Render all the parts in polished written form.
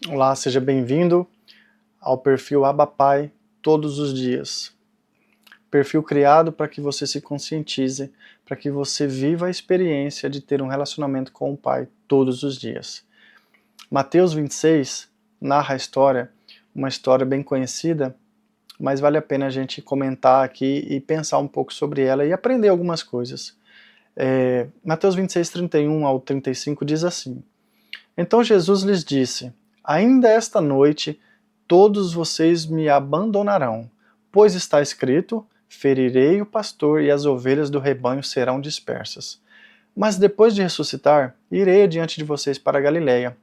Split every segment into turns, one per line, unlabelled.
Olá, seja bem-vindo ao perfil Abapai todos os dias. Perfil criado para que você se conscientize, para que você viva a experiência de ter um relacionamento com o Pai todos os dias. Mateus 26 narra a história, uma história bem conhecida, mas vale a pena a gente comentar aqui e pensar um pouco sobre ela e aprender algumas coisas. Mateus 26, 31 ao 35 diz assim: Então Jesus lhes disse: Ainda esta noite todos vocês me abandonarão, pois está escrito: ferirei o pastor e as ovelhas do rebanho serão dispersas. Mas depois de ressuscitar, irei adiante de vocês para a Galiléia.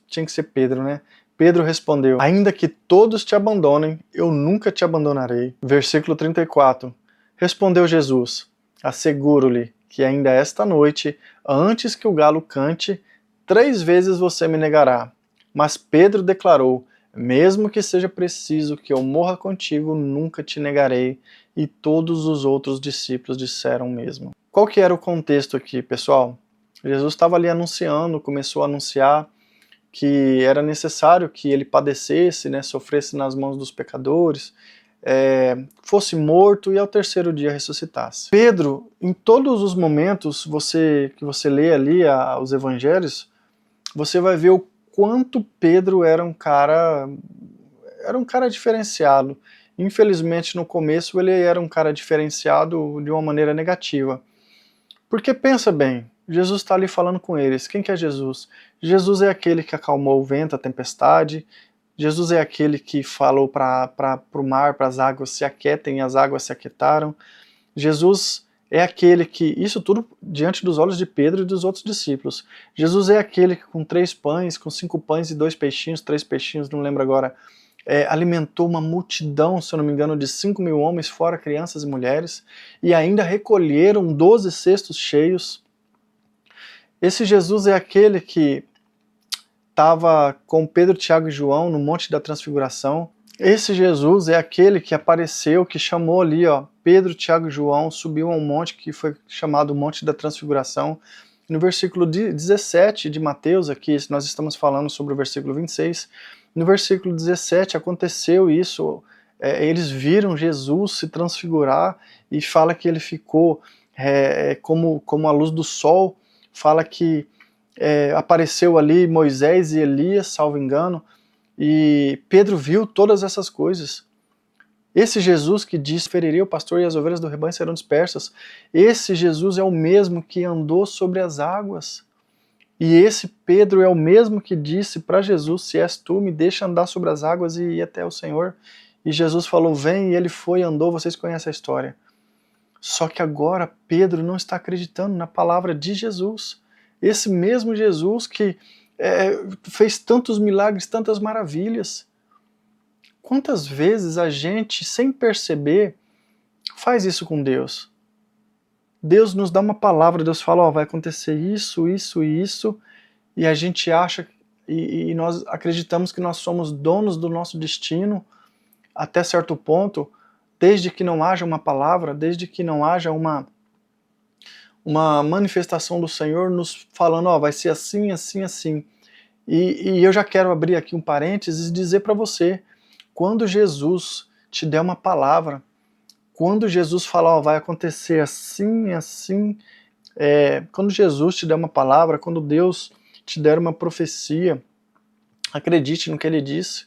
Tinha que ser Pedro, né? Pedro respondeu: Ainda que todos te abandonem, eu nunca te abandonarei. Versículo 34. Respondeu Jesus: Asseguro-lhe que ainda esta noite, antes que o galo cante, 3 vezes você me negará. Mas Pedro declarou: Mesmo que seja preciso que eu morra contigo, nunca te negarei. E todos os outros discípulos disseram o mesmo. Qual que era o contexto aqui, pessoal? Jesus estava ali anunciando, começou a anunciar que era necessário que ele padecesse, né, sofresse nas mãos dos pecadores, fosse morto e ao terceiro dia ressuscitasse. Pedro, em todos os momentos que você lê ali os evangelhos, você vai ver o quanto Pedro era um cara diferenciado. Infelizmente, no começo, ele era um cara diferenciado de uma maneira negativa. Porque pensa bem, Jesus está ali falando com eles. Quem que é Jesus? Jesus é aquele que acalmou o vento, a tempestade. Jesus é aquele que falou para o mar, para as águas se aquietem, e as águas se aquietaram. Jesus é aquele que, isso tudo diante dos olhos de Pedro e dos outros discípulos. Jesus é aquele que com 3 pães, com 5 pães e 2 peixinhos, 3 peixinhos, não lembro agora, alimentou uma multidão, se eu não me engano, de 5.000 homens, fora crianças e mulheres, e ainda recolheram 12 cestos cheios. Esse Jesus é aquele que estava com Pedro, Tiago e João no Monte da Transfiguração. Esse Jesus é aquele que apareceu, que chamou ali, ó, Pedro, Tiago e João, subiu a um monte que foi chamado Monte da Transfiguração. No versículo 17 de Mateus, aqui nós estamos falando sobre o versículo 26, no versículo 17 aconteceu isso, eles viram Jesus se transfigurar e fala que ele ficou como a luz do sol, fala que apareceu ali Moisés e Elias, salvo engano, e Pedro viu todas essas coisas. Esse Jesus que disse: ferirei o pastor e as ovelhas do rebanho serão dispersas, esse Jesus é o mesmo que andou sobre as águas. E esse Pedro é o mesmo que disse para Jesus: se és tu, me deixa andar sobre as águas e ir até o Senhor. E Jesus falou: vem, e ele foi e andou, vocês conhecem a história. Só que agora Pedro não está acreditando na palavra de Jesus. Esse mesmo Jesus que fez tantos milagres, tantas maravilhas. Quantas vezes a gente, sem perceber, faz isso com Deus? Deus nos dá uma palavra, Deus fala: ó, vai acontecer isso, isso e isso, e a gente acha e nós acreditamos que nós somos donos do nosso destino até certo ponto, desde que não haja uma palavra, desde que não haja uma manifestação do Senhor nos falando: ó, vai ser assim, assim, assim. E eu já quero abrir aqui um parênteses e dizer para você, quando Jesus te der uma palavra, quando Jesus falar: ó, vai acontecer assim, assim, quando Jesus te der uma palavra, quando Deus te der uma profecia, acredite no que Ele disse.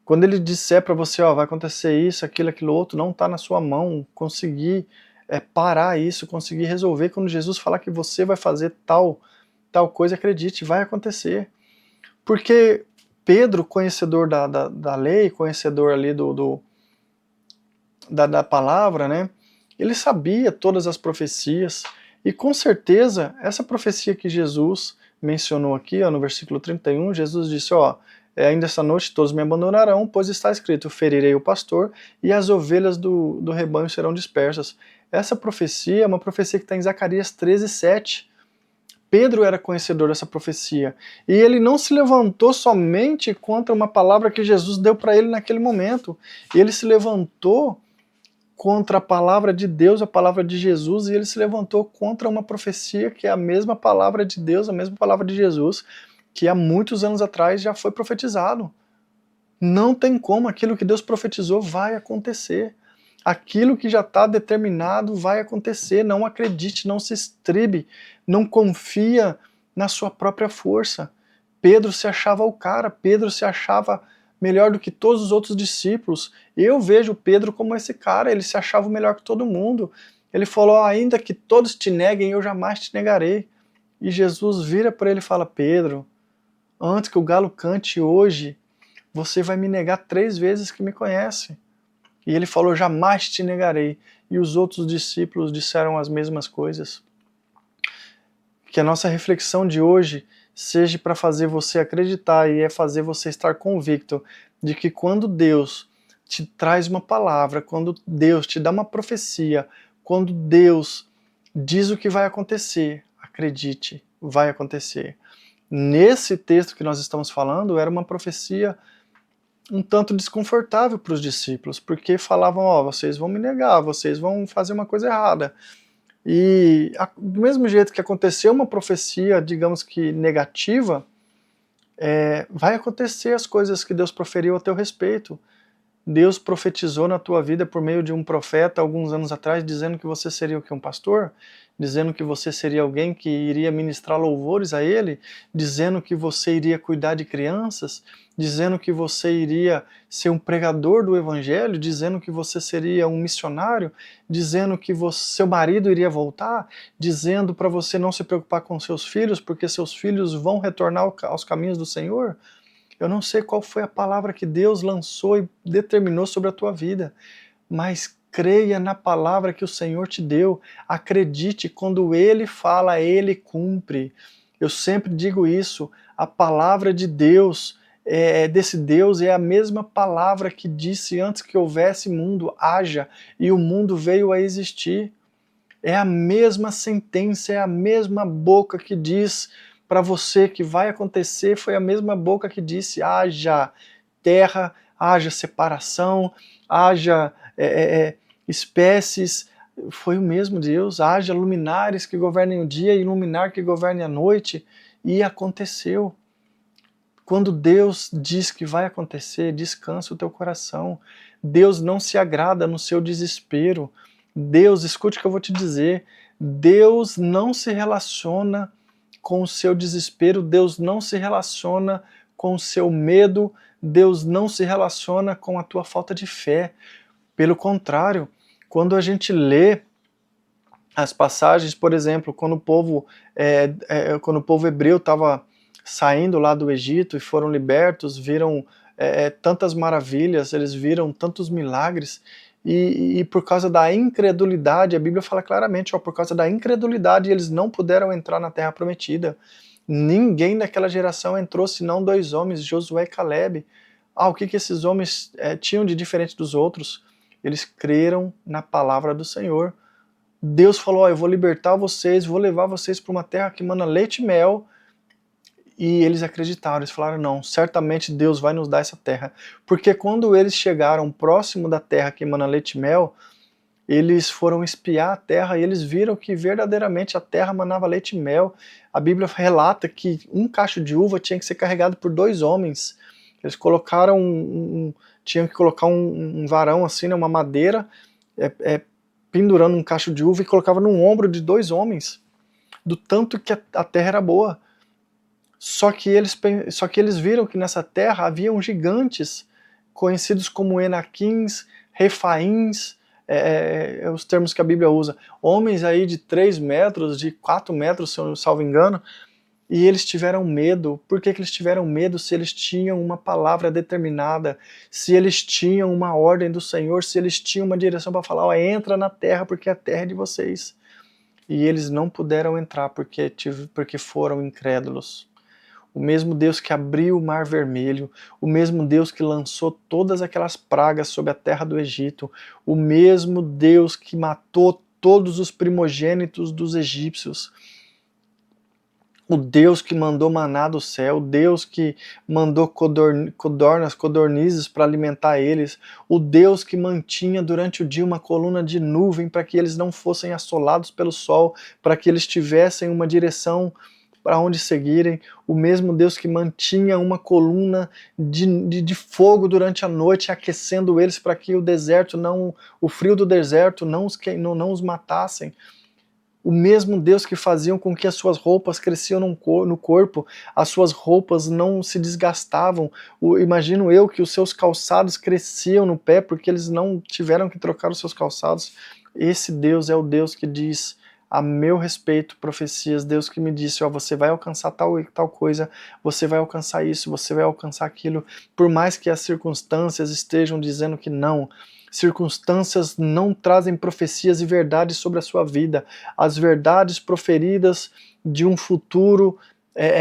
Quando Ele disser para você: ó, vai acontecer isso, aquilo, aquilo outro, não está na sua mão conseguir parar isso, conseguir resolver. Quando Jesus falar que você vai fazer tal coisa, acredite, vai acontecer. Porque Pedro, conhecedor da lei, conhecedor ali da palavra, né? Ele sabia todas as profecias, e com certeza essa profecia que Jesus mencionou aqui, ó, no versículo 31, Jesus disse: ó, ainda essa noite todos me abandonarão, pois está escrito: ferirei o pastor e as ovelhas do rebanho serão dispersas. Essa profecia é uma profecia que está em Zacarias 13:7. Pedro era conhecedor dessa profecia, e ele não se levantou somente contra uma palavra que Jesus deu para ele naquele momento, ele se levantou contra a palavra de Deus, a palavra de Jesus, e ele se levantou contra uma profecia que é a mesma palavra de Deus, a mesma palavra de Jesus, que há muitos anos atrás já foi profetizado. Não tem como, aquilo que Deus profetizou vai acontecer. Aquilo que já está determinado vai acontecer. Não acredite, não se estribe, não confia na sua própria força. Pedro se achava o cara, Pedro se achava melhor do que todos os outros discípulos. Eu vejo Pedro como esse cara, ele se achava o melhor que todo mundo. Ele falou, ainda que todos te neguem, eu jamais te negarei. E Jesus vira para ele e fala, Pedro, antes que o galo cante hoje, você vai me negar 3 vezes que me conhece. E ele falou, jamais te negarei. E os outros discípulos disseram as mesmas coisas. Que a nossa reflexão de hoje seja para fazer você acreditar e é fazer você estar convicto de que quando Deus te traz uma palavra, quando Deus te dá uma profecia, quando Deus diz o que vai acontecer, acredite, vai acontecer. Nesse texto que nós estamos falando, era uma profecia um tanto desconfortável para os discípulos, porque falavam, ó, vocês vão me negar, vocês vão fazer uma coisa errada. E do mesmo jeito que aconteceu uma profecia, digamos que negativa, vai acontecer as coisas que Deus proferiu a teu respeito. Deus profetizou na tua vida por meio de um profeta alguns anos atrás, dizendo que você seria o que? Um pastor? Dizendo que você seria alguém que iria ministrar louvores a ele? Dizendo que você iria cuidar de crianças? Dizendo que você iria ser um pregador do evangelho? Dizendo que você seria um missionário? Dizendo que seu marido iria voltar? Dizendo para você não se preocupar com seus filhos, porque seus filhos vão retornar aos caminhos do Senhor? Eu não sei qual foi a palavra que Deus lançou e determinou sobre a tua vida, mas creia na palavra que o Senhor te deu. Acredite, quando Ele fala, Ele cumpre. Eu sempre digo isso, a palavra de Deus, desse Deus, é a mesma palavra que disse antes que houvesse mundo, haja, e o mundo veio a existir. É a mesma sentença, é a mesma boca que diz para você que vai acontecer, foi a mesma boca que disse, haja terra, haja separação, haja espécies, foi o mesmo Deus, haja luminares que governem o dia e luminar que governe a noite, e aconteceu. Quando Deus diz que vai acontecer, descansa o teu coração. Deus não se agrada no seu desespero. Deus, escute o que eu vou te dizer, Deus não se relaciona com o seu desespero, Deus não se relaciona com o seu medo, Deus não se relaciona com a tua falta de fé. Pelo contrário, quando a gente lê as passagens, por exemplo, quando o povo hebreu estava saindo lá do Egito e foram libertos, viram tantas maravilhas, eles viram tantos milagres, e por causa da incredulidade, a Bíblia fala claramente, por causa da incredulidade eles não puderam entrar na terra prometida. Ninguém daquela geração entrou senão 2 homens, Josué e Calebe. O que esses homens tinham de diferente dos outros? Eles creram na palavra do Senhor. Deus falou, eu vou libertar vocês, vou levar vocês para uma terra que mana leite e mel, e eles acreditaram, eles falaram, não, certamente Deus vai nos dar essa terra, porque quando eles chegaram próximo da terra que emana leite e mel, eles foram espiar a terra e eles viram que verdadeiramente a terra manava leite e mel. A Bíblia relata que um cacho de uva tinha que ser carregado por 2 homens, eles colocaram tinham que colocar um varão assim, né, uma madeira, pendurando um cacho de uva e colocava no ombro de 2 homens, do tanto que a terra era boa. Só que eles viram que nessa terra haviam gigantes, conhecidos como Enaquins, Refaíns, os termos que a Bíblia usa, homens aí de 3 metros, de 4 metros, se eu não salvo engano, e eles tiveram medo. Por que eles tiveram medo? Se eles tinham uma palavra determinada, se eles tinham uma ordem do Senhor, se eles tinham uma direção para falar, entra na terra porque a terra é de vocês. E eles não puderam entrar porque foram incrédulos. O mesmo Deus que abriu o Mar Vermelho, o mesmo Deus que lançou todas aquelas pragas sobre a terra do Egito, o mesmo Deus que matou todos os primogênitos dos egípcios, o Deus que mandou maná do céu, o Deus que mandou codornizes para alimentar eles, o Deus que mantinha durante o dia uma coluna de nuvem para que eles não fossem assolados pelo sol, para que eles tivessem uma direção para onde seguirem, o mesmo Deus que mantinha uma coluna de fogo durante a noite, aquecendo eles para que o frio do deserto não os matassem. O mesmo Deus que fazia com que as suas roupas cresciam no corpo, as suas roupas não se desgastavam. Imagino eu que os seus calçados cresciam no pé porque eles não tiveram que trocar os seus calçados. Esse Deus é o Deus que diz a meu respeito profecias, Deus que me disse, ó, você vai alcançar tal e tal coisa, você vai alcançar isso, você vai alcançar aquilo, por mais que as circunstâncias estejam dizendo que não. Circunstâncias não trazem profecias e verdades sobre a sua vida. As verdades proferidas de um futuro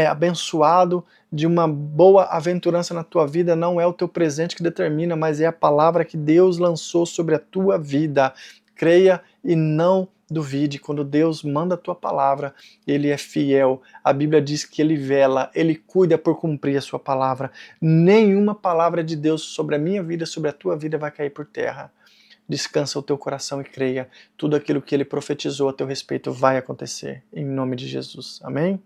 abençoado, de uma boa aventurança na tua vida, não é o teu presente que determina, mas é a palavra que Deus lançou sobre a tua vida. Creia e não duvide. Quando Deus manda a tua palavra, Ele é fiel. A Bíblia diz que Ele vela, Ele cuida por cumprir a sua palavra. Nenhuma palavra de Deus sobre a minha vida, sobre a tua vida vai cair por terra. Descansa o teu coração e creia. Tudo aquilo que Ele profetizou a teu respeito vai acontecer. Em nome de Jesus. Amém?